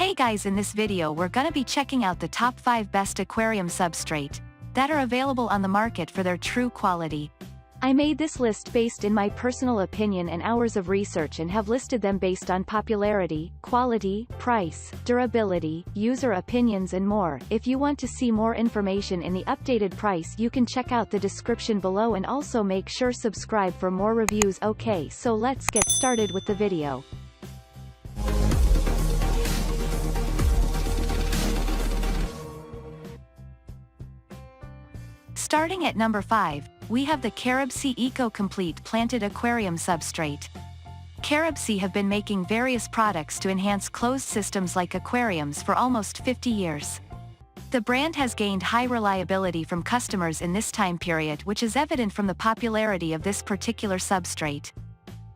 Hey guys, in this video we're gonna be checking out the top 5 best aquarium substrate that are available on the market for their true quality. I made this list based in my personal opinion and hours of research and have listed them based on popularity, quality, price, durability, user opinions and more. If you want to see more information in the updated price, you can check out the description below and also make sure subscribe for more reviews. Okay, so let's get started with the video. Starting at number 5, we have the Caribsea Eco-Complete Planted Aquarium Substrate. Caribsea have been making various products to enhance closed systems like aquariums for almost 50 years. The brand has gained high reliability from customers in this time period, which is evident from the popularity of this particular substrate.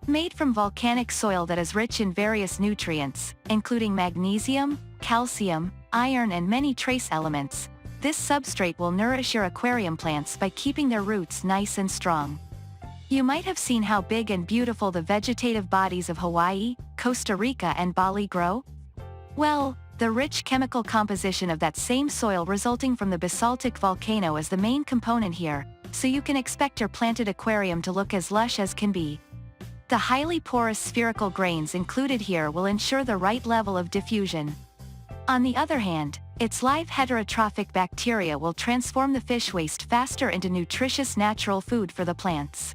Made from volcanic soil that is rich in various nutrients, including magnesium, calcium, iron and many trace elements, this substrate will nourish your aquarium plants by keeping their roots nice and strong. You might have seen how big and beautiful the vegetative bodies of Hawaii, Costa Rica and Bali grow? Well, the rich chemical composition of that same soil resulting from the basaltic volcano is the main component here, so you can expect your planted aquarium to look as lush as can be. The highly porous spherical grains included here will ensure the right level of diffusion. On the other hand, its live heterotrophic bacteria will transform the fish waste faster into nutritious natural food for the plants.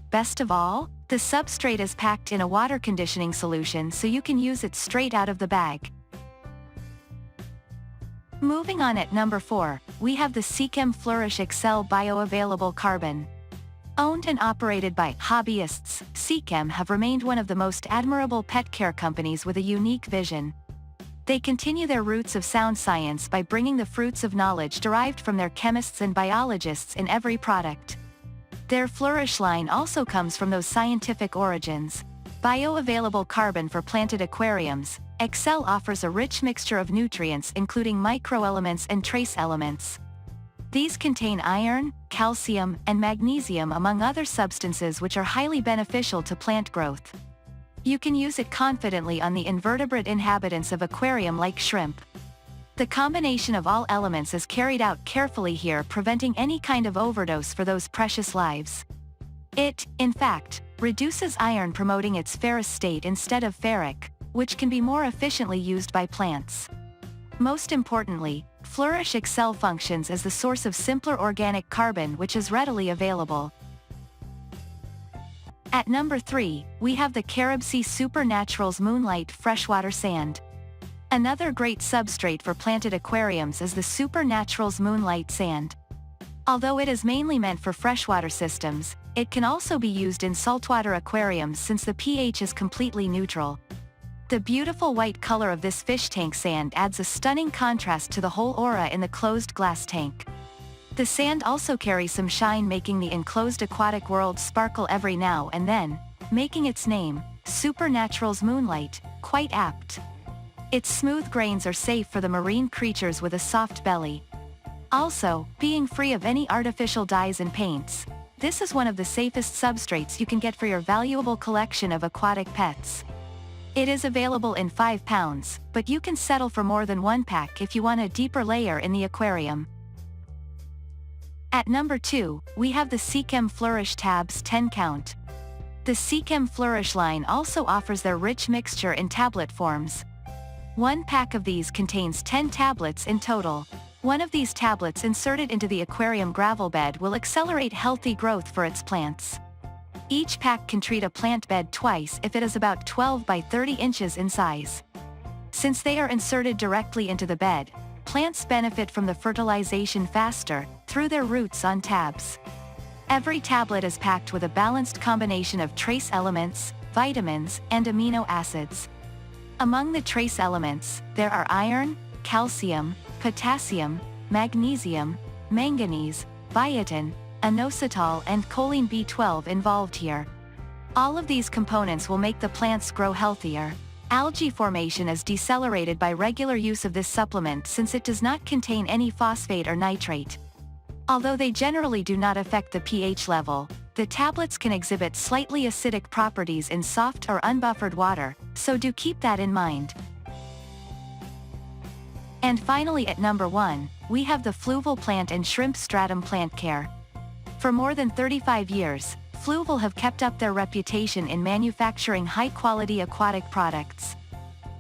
Best of all, the substrate is packed in a water conditioning solution so you can use it straight out of the bag. Moving on, at number 4, we have the Seachem Flourish Excel Bioavailable Carbon. Owned and operated by hobbyists, Seachem have remained one of the most admirable pet care companies with a unique vision. They continue their roots of sound science by bringing the fruits of knowledge derived from their chemists and biologists in every product. Their Flourish line also comes from those scientific origins. Bioavailable carbon for planted aquariums, Excel offers a rich mixture of nutrients including microelements and trace elements. These contain iron, calcium, and magnesium among other substances which are highly beneficial to plant growth. You can use it confidently on the invertebrate inhabitants of aquarium like shrimp. The combination of all elements is carried out carefully here, preventing any kind of overdose for those precious lives. It, in fact, reduces iron, promoting its ferrous state instead of ferric, which can be more efficiently used by plants. Most importantly, Flourish Excel functions as the source of simpler organic carbon which is readily available. At number 3, we have the Caribsea Supernaturals Moonlight Freshwater Sand. Another great substrate for planted aquariums is the Supernaturals Moonlight Sand. Although it is mainly meant for freshwater systems, it can also be used in saltwater aquariums since the pH is completely neutral. The beautiful white color of this fish tank sand adds a stunning contrast to the whole aura in the closed glass tank. The sand also carries some shine, making the enclosed aquatic world sparkle every now and then, making its name, Supernaturals Moonlight, quite apt. Its smooth grains are safe for the marine creatures with a soft belly. Also, being free of any artificial dyes and paints, this is one of the safest substrates you can get for your valuable collection of aquatic pets. It is available in 5 pounds, but you can settle for more than 1 pack if you want a deeper layer in the aquarium. At number 2, we have the Seachem Flourish Tabs 10 Count. The Seachem Flourish line also offers their rich mixture in tablet forms. 1 pack of these contains 10 tablets in total. One of these tablets inserted into the aquarium gravel bed will accelerate healthy growth for its plants. Each pack can treat a plant bed twice if it is about 12 by 30 inches in size. Since they are inserted directly into the bed, plants benefit from the fertilization faster, through their roots on tabs. Every tablet is packed with a balanced combination of trace elements, vitamins, and amino acids. Among the trace elements, there are iron, calcium, potassium, magnesium, manganese, biotin, inositol and choline B12 involved here. All of these components will make the plants grow healthier. Algae formation is decelerated by regular use of this supplement since it does not contain any phosphate or nitrate. Although they generally do not affect the pH level, the tablets can exhibit slightly acidic properties in soft or unbuffered water, so do keep that in mind. And finally at number 1, we have the Fluval plant and shrimp stratum plant care. For more than 35 years, Fluval have kept up their reputation in manufacturing high-quality aquatic products.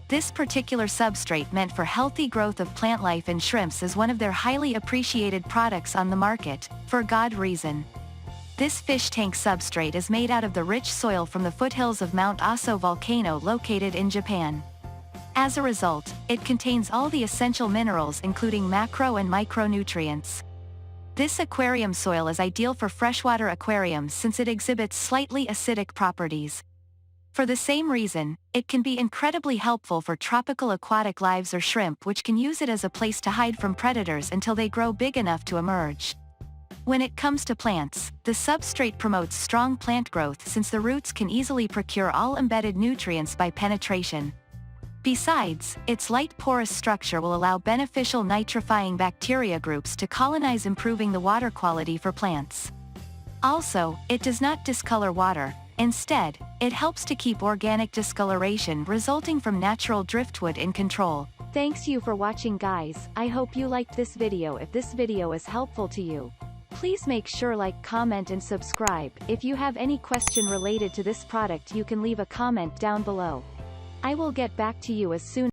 This particular substrate meant for healthy growth of plant life and shrimps is one of their highly appreciated products on the market, for good reason. This fish tank substrate is made out of the rich soil from the foothills of Mount Aso volcano located in Japan. As a result, it contains all the essential minerals including macro and micronutrients. This aquarium soil is ideal for freshwater aquariums since it exhibits slightly acidic properties. For the same reason, it can be incredibly helpful for tropical aquatic lives or shrimp which can use it as a place to hide from predators until they grow big enough to emerge. When it comes to plants, the substrate promotes strong plant growth since the roots can easily procure all embedded nutrients by penetration. Besides, its light porous structure will allow beneficial nitrifying bacteria groups to colonize, improving the water quality for plants. Also, it does not discolor water. Instead, it helps to keep organic discoloration resulting from natural driftwood in control. Thanks you for watching, guys. I hope you liked this video. If this video is helpful to you, please make sure like, comment and subscribe. If you have any question related to this product, you can leave a comment down below. I will get back to you as soon